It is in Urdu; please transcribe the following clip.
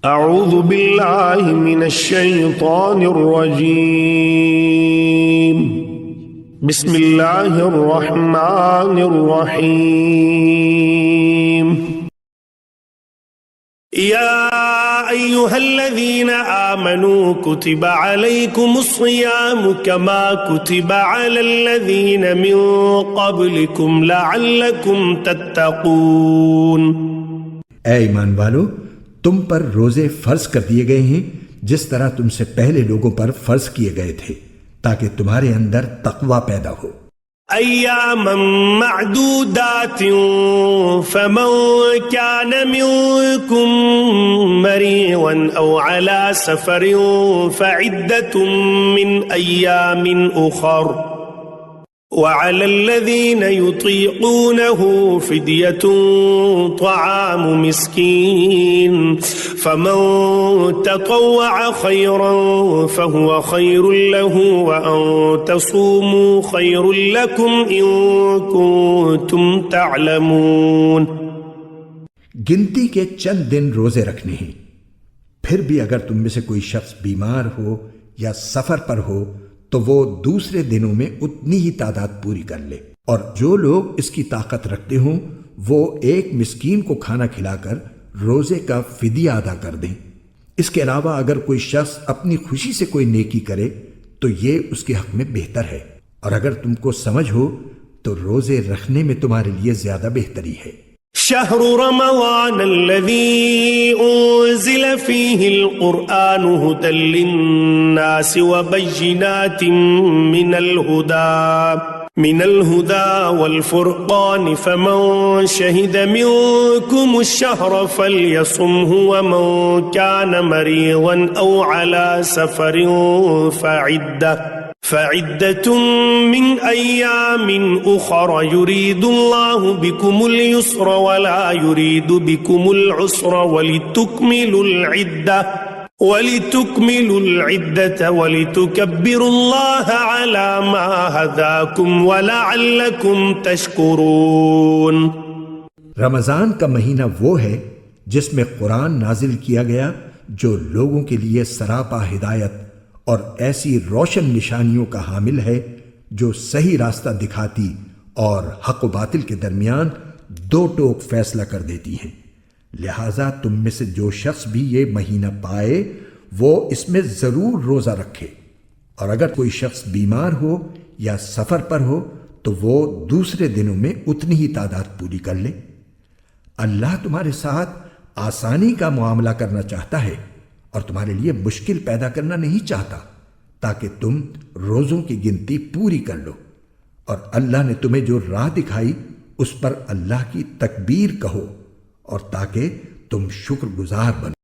اعوذ باللہ من الشیطان الرجیم بسم اللہ الرحمن الرحیم یا ایہا الذین آمنوا کتب علیکم الصیام کما کتب علی الذین من قبلکم لعلکم تتقون۔ اے ایمان والو، تم پر روزے فرض کر دیے گئے ہیں جس طرح تم سے پہلے لوگوں پر فرض کیے گئے تھے تاکہ تمہارے اندر تقوی پیدا ہو۔ ایاما معدودات فمن كان منكم مريضا او على سفر فعدة من ايام اخر وعلى الذين يطيقونه فدية طعام مسكين فمن تطوع خيرا فهو خير له وأن تصوموا خير لكم إن كنتم تعلمون۔ گنتی کے چند دن روزے رکھنے ہیں، پھر بھی اگر تم میں سے کوئی شخص بیمار ہو یا سفر پر ہو تو وہ دوسرے دنوں میں اتنی ہی تعداد پوری کر لے، اور جو لوگ اس کی طاقت رکھتے ہوں وہ ایک مسکین کو کھانا کھلا کر روزے کا فدیہ ادا کر دیں۔ اس کے علاوہ اگر کوئی شخص اپنی خوشی سے کوئی نیکی کرے تو یہ اس کے حق میں بہتر ہے، اور اگر تم کو سمجھ ہو تو روزے رکھنے میں تمہارے لیے زیادہ بہتری ہے۔ شهر رمضان الذي أنزل فيه القرآن هدى للناس وبينات من الهدى والفرقان فمن شهد منكم الشهر فليصمه ومن كان مريضا أو على سفر فعدة من أيام أخر يريد الله بكم اليسر ولا يريد بكم العسر ولتكملوا العدة ولتكبروا الله على ما هداكم ولعلكم تشكرون۔ رمضان کا مہینہ وہ ہے جس میں قرآن نازل کیا گیا جو لوگوں کے لیے سراپا ہدایت اور ایسی روشن نشانیوں کا حامل ہے جو صحیح راستہ دکھاتی اور حق و باطل کے درمیان دو ٹوک فیصلہ کر دیتی ہیں۔ لہٰذا تم میں سے جو شخص بھی یہ مہینہ پائے وہ اس میں ضرور روزہ رکھے، اور اگر کوئی شخص بیمار ہو یا سفر پر ہو تو وہ دوسرے دنوں میں اتنی ہی تعداد پوری کر لے۔ اللہ تمہارے ساتھ آسانی کا معاملہ کرنا چاہتا ہے اور تمہارے لیے مشکل پیدا کرنا نہیں چاہتا، تاکہ تم روزوں کی گنتی پوری کر لو، اور اللہ نے تمہیں جو راہ دکھائی اس پر اللہ کی تکبیر کہو، اور تاکہ تم شکر گزار بنو۔